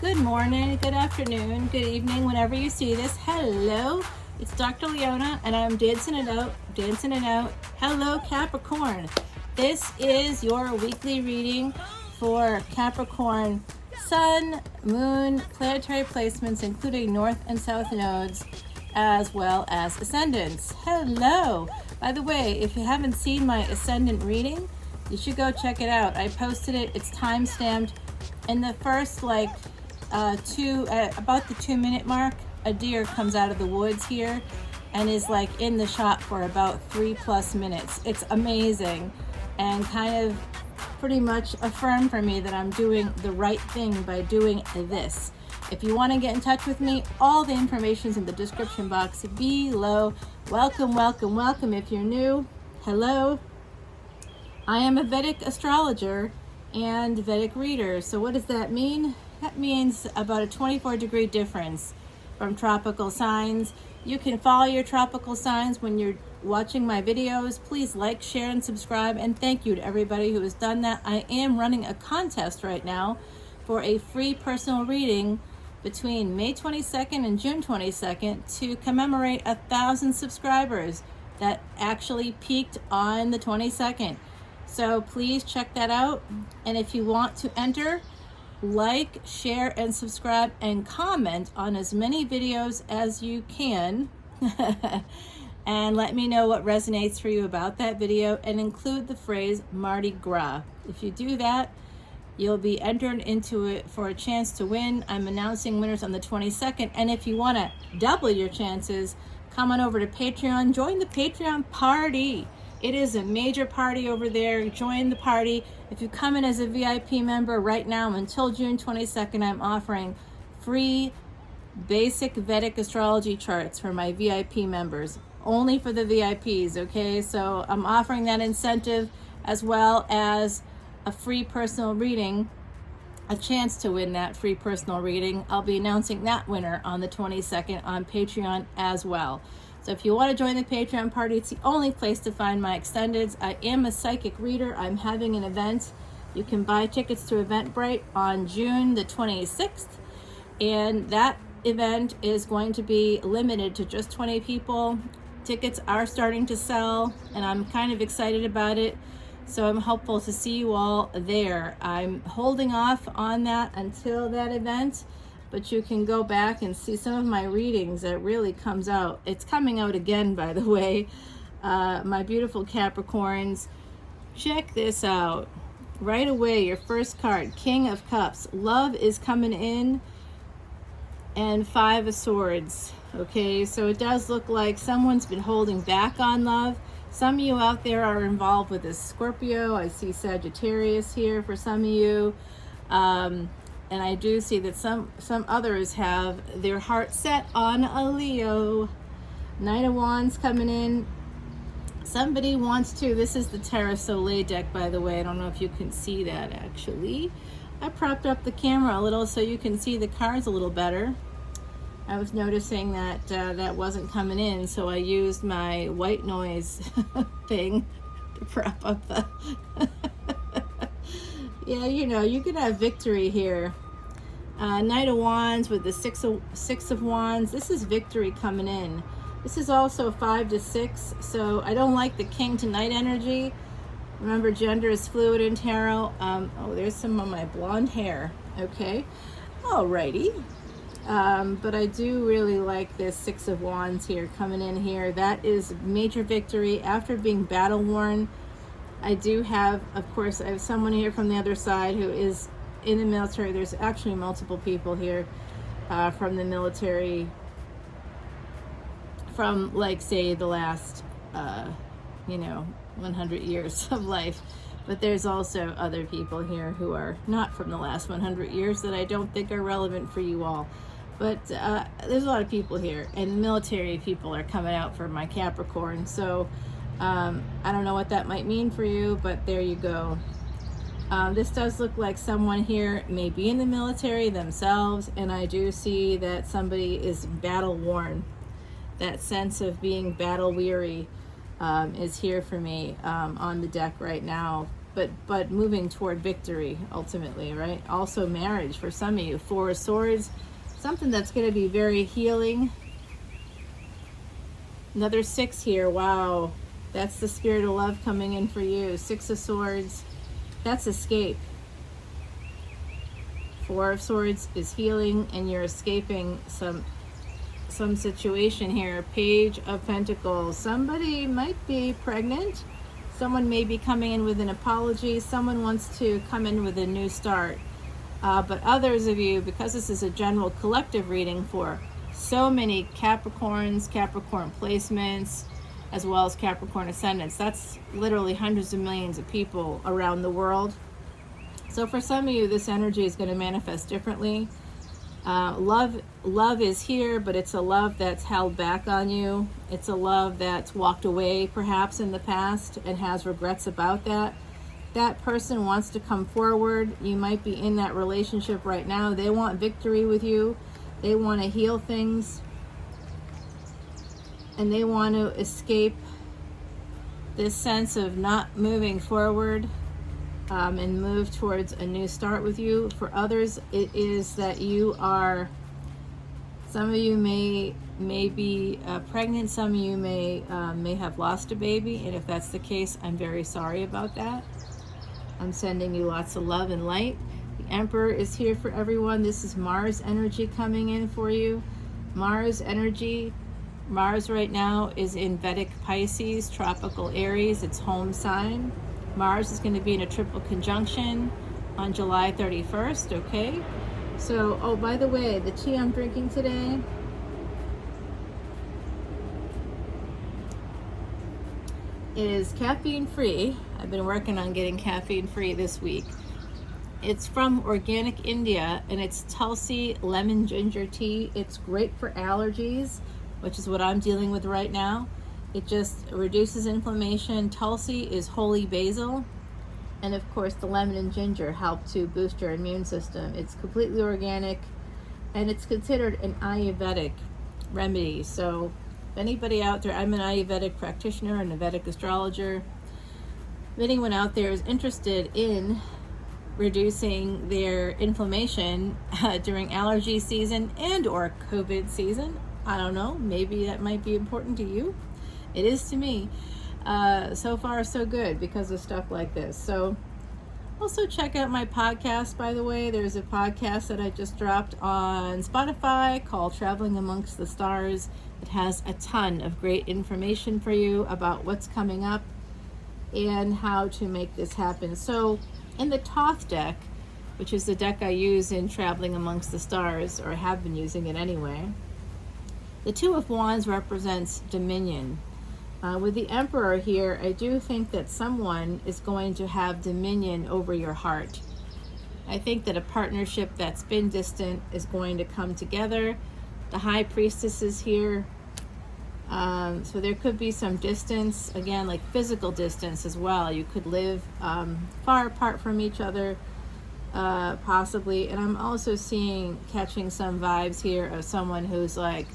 Good morning, good afternoon, good evening, whenever you see this. Hello, it's Dr. Leona, and I'm dancing it out. Hello, Capricorn. This is your weekly reading for Capricorn Sun, Moon, planetary placements, including North and South nodes, as well as ascendants. Hello. By the way, if you haven't seen my ascendant reading, you should go check it out. I posted it. It's time-stamped. In the first, about the 2-minute mark, a deer comes out of the woods here and is in the shot for about 3+ minutes. It's amazing and kind of pretty much affirmed for me that I'm doing the right thing by doing this. If you want to get in touch with me, all the information is in the description box below. Welcome if you're new. Hello. I am a Vedic astrologer and Vedic reader. So what does that mean? That means about a 24-degree difference from tropical signs. You can follow your tropical signs when you're watching my videos. Please like, share, and subscribe. And thank you to everybody who has done that. I am running a contest right now for a free personal reading between May 22nd and June 22nd to commemorate 1,000 subscribers that actually peaked on the 22nd. So please check that out. And if you want to enter, like, share, and subscribe, and comment on as many videos as you can. And let me know what resonates for you about that video, and include the phrase Mardi Gras. If you do that, you'll be entered into it for a chance to win. I'm announcing winners on the 22nd. And if you want to double your chances, come on over to Patreon. Join the Patreon party. It is a major party over there. Join the party. If you come in as a VIP member right now until June 22nd, I'm offering free basic Vedic astrology charts for my VIP members. Only for the VIPs, okay? So I'm offering that incentive, as well as a free personal reading, a chance to win that free personal reading. I'll be announcing that winner on the 22nd on Patreon as well. So if you want to join the Patreon party, it's the only place to find my extendeds. I am a psychic reader. I'm having an event. You can buy tickets to Eventbrite on June the 26th. And that event is going to be limited to just 20 people. Tickets are starting to sell, and I'm kind of excited about it. So I'm hopeful to see you all there. I'm holding off on that until that event, but you can go back and see some of my readings that really comes out. It's coming out again, by the way. My beautiful Capricorns, check this out. Right away, your first card, King of Cups. Love is coming in, and 5 of Swords. Okay, so it does look like someone's been holding back on love. Some of you out there are involved with a Scorpio. I see Sagittarius here for some of you. And I do see that some others have their heart set on a Leo. Knight of Wands coming in. Somebody wants to, this is the Terra Soleil deck, by the way. I don't know if you can see that actually. I propped up the camera a little so you can see the cards a little better. I was noticing that that wasn't coming in, so I used my white noise thing to prop up the... Yeah, you can have victory here. Knight of Wands with the six of Wands. This is victory coming in. This is also 5 to 6, so I don't like the King to Knight energy. Remember, gender is fluid in tarot. Oh, there's some of my blonde hair. Okay, alrighty. But I do really like this 6 of Wands here coming in here. That is major victory after being battle worn. I do have, of course, I have someone here from the other side who is in the military. There's actually multiple people here from the military, from say the last 100 years of life. But there's also other people here who are not from the last 100 years that I don't think are relevant for you all. But there's a lot of people here, and the military people are coming out for my Capricorn. So I don't know what that might mean for you, but there you go. This does look like someone here may be in the military themselves, and I do see that somebody is battle worn. That sense of being battle weary is here for me on the deck right now. but moving toward victory ultimately, right? Also marriage for some of you. 4 of Swords, something that's going to be very healing. Another 6 here. Wow, that's the spirit of love coming in for you. 6 of Swords, that's escape. 4 of Swords is healing, and you're escaping some situation here. Page of Pentacles, somebody might be pregnant. Someone may be coming in with an apology. Someone wants to come in with a new start. But others of you, because this is a general collective reading for so many Capricorns, Capricorn placements, as well as Capricorn ascendants, that's literally hundreds of millions of people around the world. So for some of you, this energy is going to manifest differently. Love is here, but it's a love that's held back on you. It's a love that's walked away perhaps in the past and has regrets about that. That person wants to come forward. You might be in that relationship right now. They want victory with you. They want to heal things. And they want to escape this sense of not moving forward. And move towards a new start with you. For others, it is that you are, some of you may be pregnant, some of you may have lost a baby, and if that's the case, I'm very sorry about that. I'm sending you lots of love and light. The Emperor is here for everyone. This is Mars energy coming in for you. Mars energy. Mars right now is in Vedic Pisces, tropical Aries, its home sign. Mars is going to be in a triple conjunction on July 31st, okay? So, oh, by the way, the tea I'm drinking today is caffeine-free. I've been working on getting caffeine-free this week. It's from organic India, and it's Tulsi lemon ginger tea. It's great for allergies, which is what I'm dealing with right now. It just reduces inflammation. Tulsi is holy basil. And of course, the lemon and ginger help to boost your immune system. It's completely organic, and it's considered an Ayurvedic remedy. So if anybody out there, I'm an Ayurvedic practitioner and a Vedic astrologer. If anyone out there is interested in reducing their inflammation during allergy season and or COVID season, I don't know, maybe that might be important to you. It is to me. So far, so good because of stuff like this. So also check out my podcast, by the way. There's a podcast that I just dropped on Spotify called Traveling Amongst the Stars. It has a ton of great information for you about what's coming up and how to make this happen. So in the Thoth deck, which is the deck I use in Traveling Amongst the Stars, or have been using it anyway, the Two of Wands represents dominion. With the Emperor here, I do think that someone is going to have dominion over your heart. I think that a partnership that's been distant is going to come together. The High Priestess is here. So there could be some distance, again, like physical distance as well. You could live far apart from each other, possibly. And I'm also catching some vibes here of someone who's like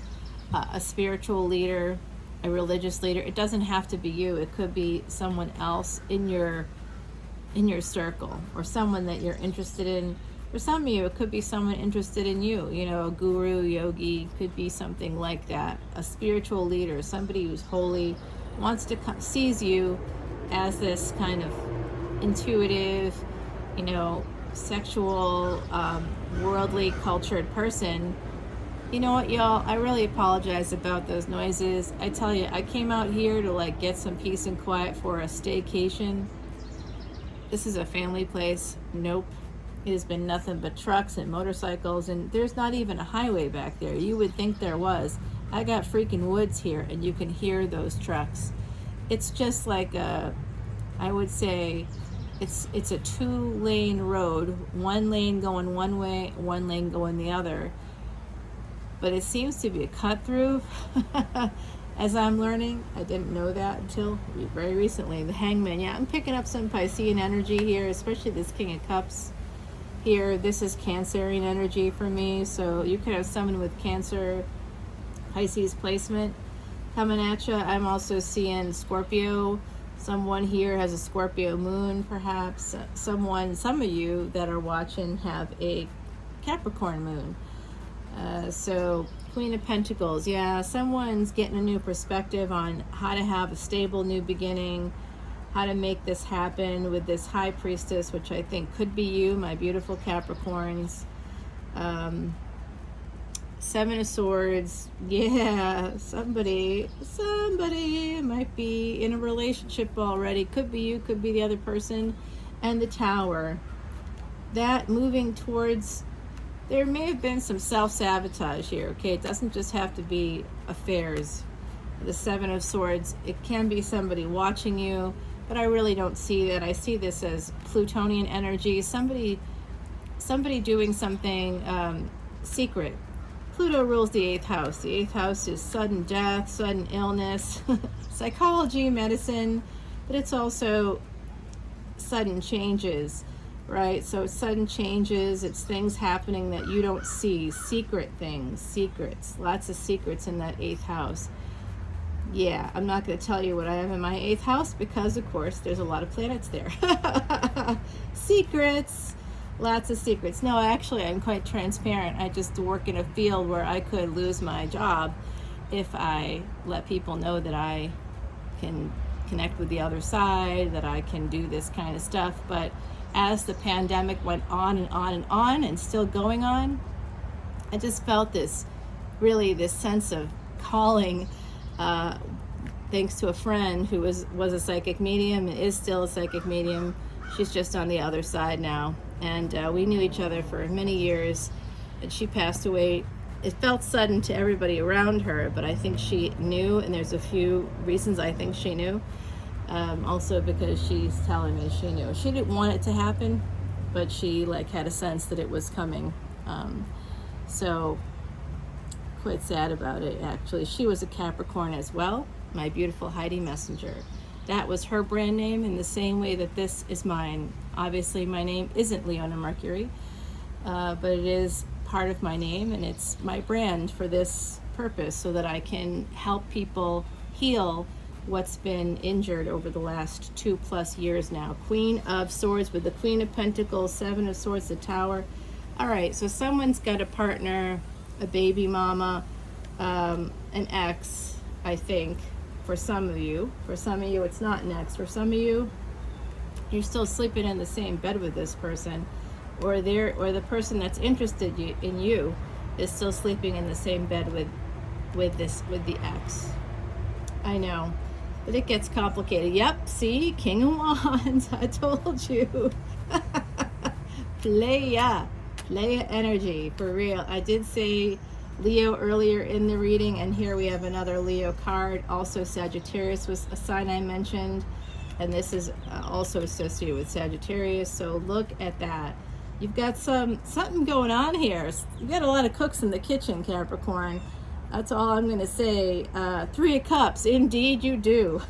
a spiritual leader, a religious leader. It doesn't have to be you. It could be someone else in your circle, or someone that you're interested in. For some of you, it could be someone interested in you, a guru, yogi, could be something like that. A spiritual leader, somebody who's holy, sees you as this kind of intuitive, sexual, worldly, cultured person. You know what, y'all? I really apologize about those noises. I tell you, I came out here to get some peace and quiet for a staycation. This is a family place. Nope. It has been nothing but trucks and motorcycles, and there's not even a highway back there. You would think there was. I got freaking woods here, and you can hear those trucks. It's just like I would say, it's a 2-lane road. One lane going one way, one lane going the other. But it seems to be a cut through, as I'm learning. I didn't know that until very recently. The Hangman, yeah, I'm picking up some Piscean energy here, especially this King of Cups here. This is Cancerian energy for me, so you could have someone with Cancer, Pisces placement coming at you. I'm also seeing Scorpio, Someone here has a Scorpio moon, perhaps. Some of you that are watching have a Capricorn moon. So Queen of Pentacles, yeah, someone's getting a new perspective on how to have a stable new beginning, how to make this happen with this High Priestess, which I think could be you, my beautiful Capricorns. Seven of Swords, yeah, somebody might be in a relationship already. Could be you, could be the other person. And the Tower, that moving towards, there may have been some self-sabotage here, okay? It doesn't just have to be affairs. The Seven of Swords, it can be somebody watching you, but I really don't see that. I see this as Plutonian energy, somebody doing something secret. Pluto rules the 8th house. The 8th house is sudden death, sudden illness, psychology, medicine, but it's also sudden changes, right? So it's sudden changes, it's things happening that you don't see, secret things, secrets, lots of secrets in that 8th house. Yeah, I'm not going to tell you what I have in my 8th house because, of course, there's a lot of planets there. Secrets. Lots of secrets. No, actually, I'm quite transparent. I just work in a field where I could lose my job if I let people know that I can connect with the other side, that I can do this kind of stuff. But as the pandemic went on and on and on and still going on, I just felt this sense of calling, thanks to a friend who was a psychic medium and is still a psychic medium. She's just on the other side now. And we knew each other for many years, and she passed away. It felt sudden to everybody around her, but I think she knew, and there's a few reasons I think she knew. Also because she's telling me she knew. She didn't want it to happen, but she had a sense that it was coming. So quite sad about it, actually. She was a Capricorn as well, my beautiful Heidi Messenger. That was her brand name in the same way that this is mine. Obviously, my name isn't Leona Mercury, but it is part of my name, and it's my brand for this purpose so that I can help people heal what's been injured over the last 2+ years now. Queen of Swords with the Queen of Pentacles, Seven of Swords, the Tower. All right, so someone's got a partner, a baby mama, an ex, I think. For some of you, it's not an ex. For some of you, you're still sleeping in the same bed with this person, or the person that's interested in you is still sleeping in the same bed with the ex. I know, but it gets complicated. Yep, see, King of Wands. I told you. Playa energy for real. I did say Leo earlier in the reading, and here we have another Leo card. Also Sagittarius was a sign I mentioned, and this is also associated with Sagittarius. So look at that. You've got something going on here. You've got a lot of cooks in the kitchen, Capricorn. That's all I'm going to say. 3 of Cups, indeed you do.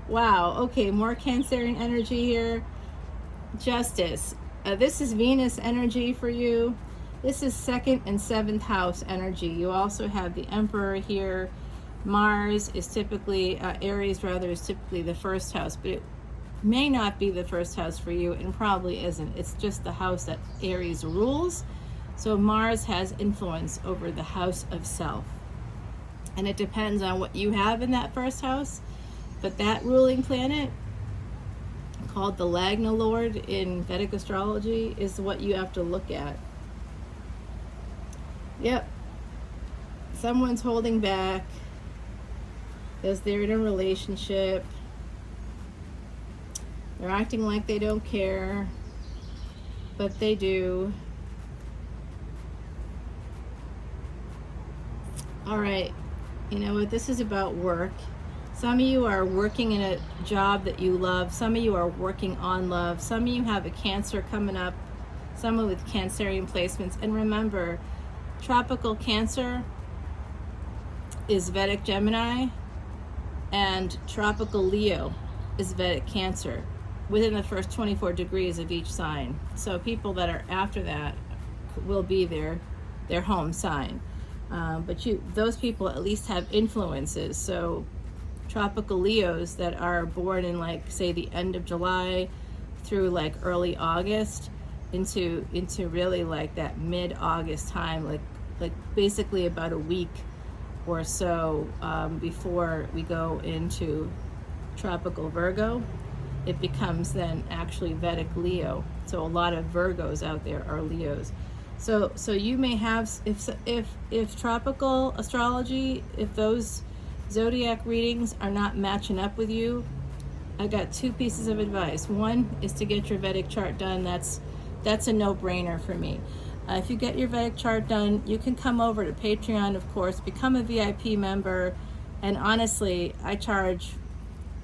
Wow. Okay, more Cancerian energy here. Justice. This is Venus energy for you. This is 2nd and 7th house energy. You also have the Emperor here. Mars is typically, Aries rather, is typically the 1st house, but it may not be the 1st house for you, and probably isn't. It's just the house that Aries rules. So Mars has influence over the house of self. And it depends on what you have in that 1st house. But that ruling planet, called the Lagna Lord in Vedic astrology, is what you have to look at. Yep. Someone's holding back because they're in a relationship. They're acting like they don't care, but they do. All right. You know what? This is about work. Some of you are working in a job that you love. Some of you are working on love. Some of you have a Cancer coming up. Someone with Cancerian placements. And remember, tropical Cancer is Vedic Gemini, and tropical Leo is Vedic Cancer within the first 24 degrees of each sign. So people that are after that will be their home sign. But those people at least have influences. So tropical Leos that are born in, like, say, the end of July through like early August into really like that mid-August time, like basically about a week or so before we go into tropical Virgo. It becomes then actually Vedic Leo. So a lot of Virgos out there are Leos. So you may have, if tropical astrology, if those zodiac readings are not matching up with you, I got two pieces of advice. One is to get your Vedic chart done. That's a no-brainer for me. If you get your Vedic chart done, you can come over to Patreon, of course, become a VIP member. And honestly, I charge,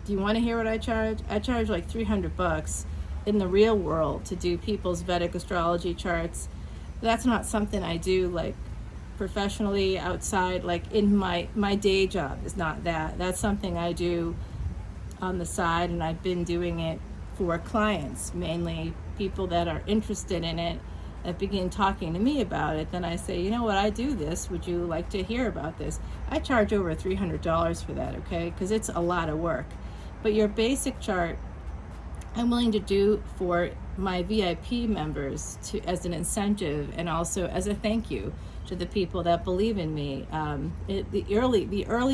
do you want to hear what I charge? I charge like $300 in the real world to do people's Vedic astrology charts. That's not something I do like professionally outside, like in my day job is not that. That's something I do on the side, and I've been doing it for clients, mainly people that are interested in it, that begin talking to me about it. Then I say, you know what, I do this, would you like to hear about this? I charge over $300 for that, okay, because it's a lot of work. But your basic chart I'm willing to do for my VIP members as an incentive, and also as a thank you to the people that believe in me. The early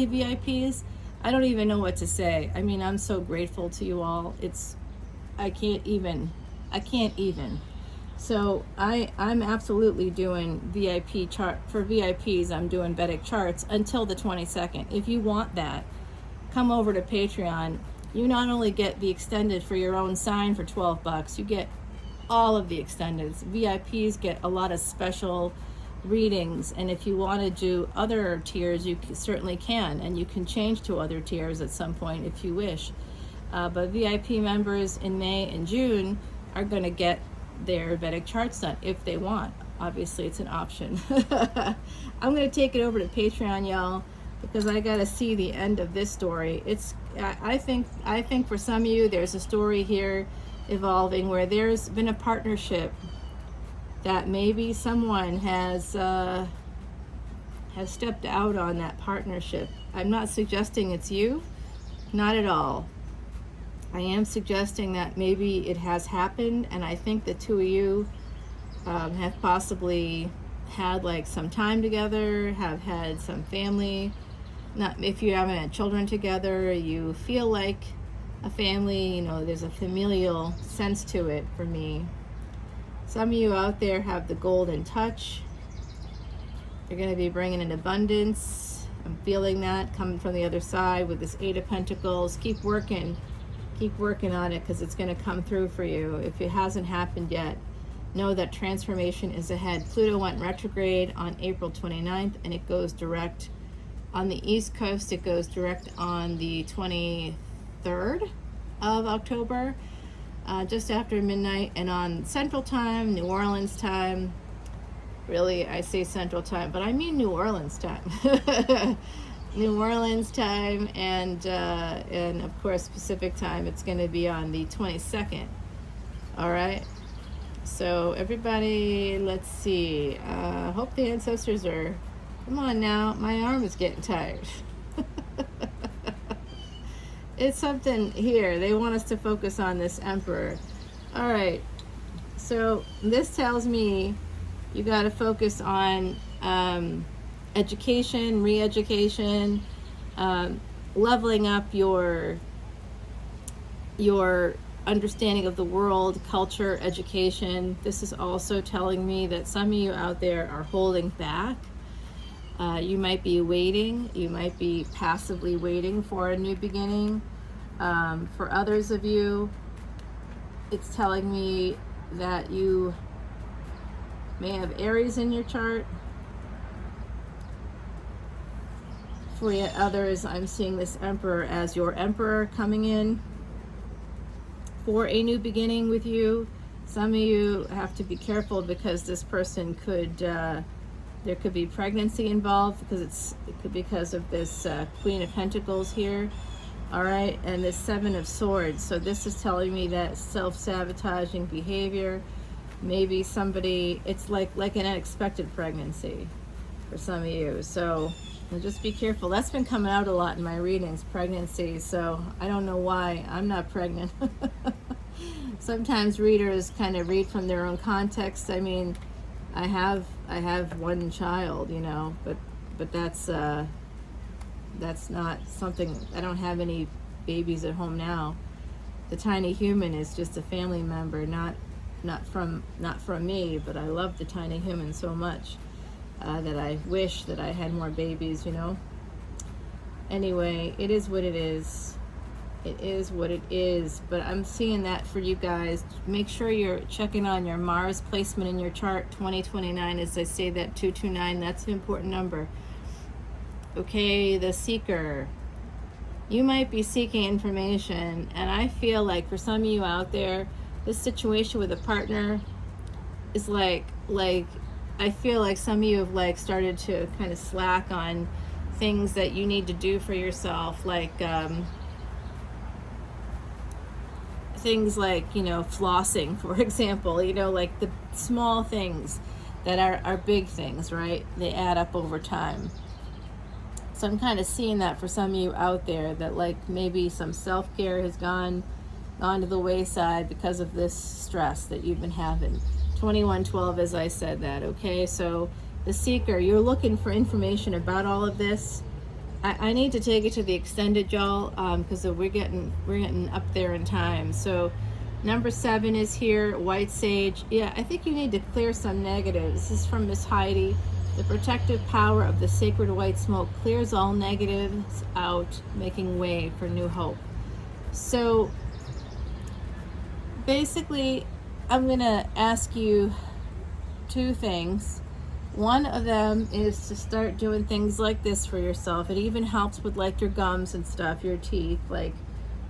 VIPs, I don't even know what to say. I mean, I'm so grateful to you all. I can't even. So I'm absolutely doing VIP chart for VIPs. I'm doing Vedic charts until the 22nd. If you want that, come over to Patreon. You not only get the extended for your own sign for $12, you get all of the extendeds. VIPs get a lot of special readings, and if you want to do other tiers, you certainly can, and you can change to other tiers at some point if you wish. But VIP members in May and June are going to get their Vedic charts done if they want. Obviously, it's an option. I'm going to take it over to Patreon, y'all, because I got to see the end of this story. I think for some of you, there's a story here evolving where there's been a partnership that maybe someone has stepped out on that partnership. I'm not suggesting it's you, not at all. I am suggesting that maybe it has happened, and I think the two of you have possibly had like some time together, have had some family. Not if you haven't had children together, you feel like a family, you know, there's a familial sense to it for me. Some of you out there have the golden touch. You're going to be bringing in abundance. I'm feeling that coming from the other side with this Eight of Pentacles. Keep working on it, because it's going to come through for you. If it hasn't happened yet, know that transformation is ahead. Pluto went retrograde on April 29th, and it goes direct on the East Coast. It goes direct on the 23rd of October, just after midnight, and on Central Time, New Orleans time. Really, I say Central Time, but I mean New Orleans time. New Orleans time, and of course Pacific time. It's going to be on the 22nd. All right. So everybody, let's see. Hope the ancestors are. Come on now, my arm is getting tired. It's something here. They want us to focus on this Emperor. All right. So this tells me you got to focus on education, re-education, leveling up your understanding of the world, culture, education. This is also telling me that some of you out there are holding back. You might be waiting. You might be passively waiting for a new beginning. For others of you, it's telling me that you may have Aries in your chart. For yet others, I'm seeing this Emperor as your Emperor coming in for a new beginning with you. Some of you have to be careful because this person could, there could be pregnancy involved, because of this Queen of Pentacles here. All right, and this Seven of Swords. So this is telling me that self-sabotaging behavior. Maybe somebody, it's like an unexpected pregnancy for some of you. So So just be careful. That's been coming out a lot in my readings, pregnancy. So I don't know why I'm not pregnant. Sometimes readers kind of read from their own context. I mean, I have one child, you know, but that's not something. I don't have any babies at home now. The tiny human is just a family member, not from me, but I love the tiny human so much that I wish that I had more babies, you know. Anyway, it is what it is. It is what it is. But I'm seeing that for you guys. Make sure you're checking on your Mars placement in your chart. 2029, as I say that, 229, that's an important number. Okay, the seeker. You might be seeking information, and I feel like for some of you out there, this situation with a partner is like I feel like some of you have like started to kind of slack on things that you need to do for yourself, like things like, you know, flossing, for example, you know, like the small things that are big things, right? They add up over time. So I'm kind of seeing that for some of you out there, that like maybe some self-care has gone to the wayside because of this stress that you've been having. 2112, as I said that, okay? So the seeker, you're looking for information about all of this. I need to take it to the extended, y'all, because we're getting up there in time. So number 7 is here, white sage. Yeah, I think you need to clear some negatives. This is from Miss Heidi. The protective power of the sacred white smoke clears all negatives out, making way for new hope. So basically, I'm going to ask you 2 things. One of them is to start doing things like this for yourself. It even helps with like your gums and stuff, your teeth. Like,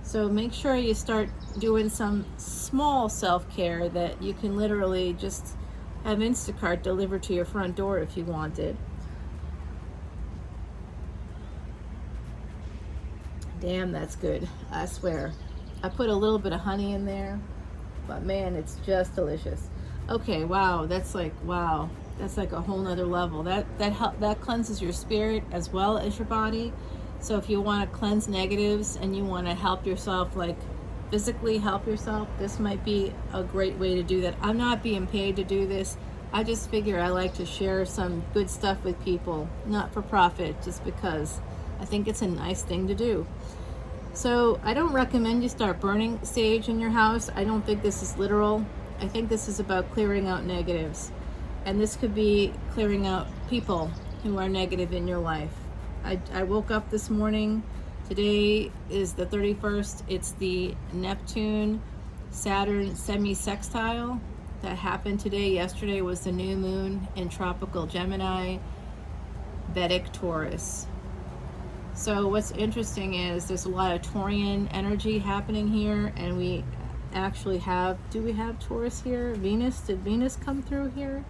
so make sure you start doing some small self-care that you can literally just have Instacart delivered to your front door if you wanted. Damn, that's good. I swear. I put a little bit of honey in there, but man, it's just delicious. Okay, wow, that's like a whole nother level. That cleanses your spirit as well as your body. So if you want to cleanse negatives and you want to help yourself, like physically help yourself, this might be a great way to do that. I'm not being paid to do this. I just figure I like to share some good stuff with people, not for profit, just because I think it's a nice thing to do. So I don't recommend you start burning sage in your house. I don't think this is literal. I think this is about clearing out negatives. And this could be clearing out people who are negative in your life. I woke up this morning. Today is the 31st. It's the Neptune Saturn semi-sextile that happened today. Yesterday was the new moon in tropical Gemini, Vedic Taurus. So what's interesting is there's a lot of Taurian energy happening here, and we actually have, do we have Taurus here? Venus, did Venus come through here?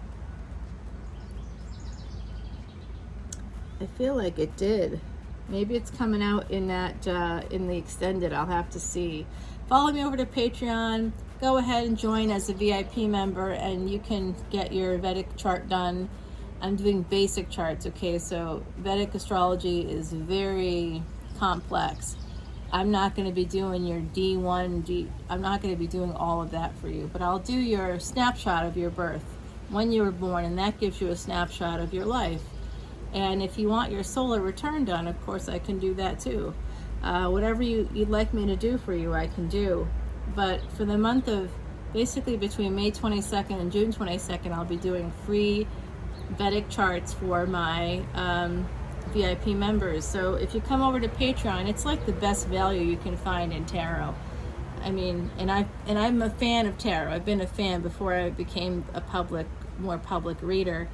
I feel like it did. Maybe it's coming out in that, in the extended, I'll have to see. Follow me over to Patreon. Go ahead and join as a VIP member, and you can get your Vedic chart done. I'm doing basic charts, okay? So Vedic astrology is very complex. I'm not going to be doing your D1, I'm not going to be doing all of that for you, but I'll do your snapshot of your birth, when you were born, and that gives you a snapshot of your life. And if you want your solar return done, of course, I can do that too. Whatever you'd like me to do for you, I can do. But for the month of, basically between May 22nd and June 22nd, I'll be doing free Vedic charts for my VIP members. So if you come over to Patreon, it's like the best value you can find in tarot. I mean, and I'm a fan of tarot. I've been a fan before I became a more public reader.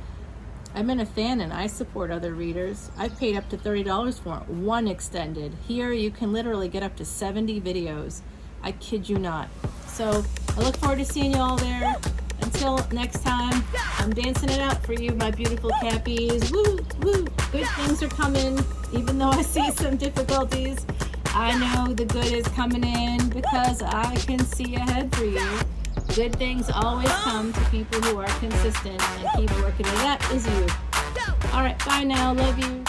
I've been a fan, and I support other readers. I've paid up to $30 for it, one extended. Here you can literally get up to 70 videos. I kid you not. So I look forward to seeing you all there. Until next time, I'm dancing it out for you, my beautiful Cappies. Woo, woo. Good things are coming, even though I see some difficulties. I know the good is coming in because I can see ahead for you. Good things always come to people who are consistent and keep working. And that is you. All right, bye now. Love you.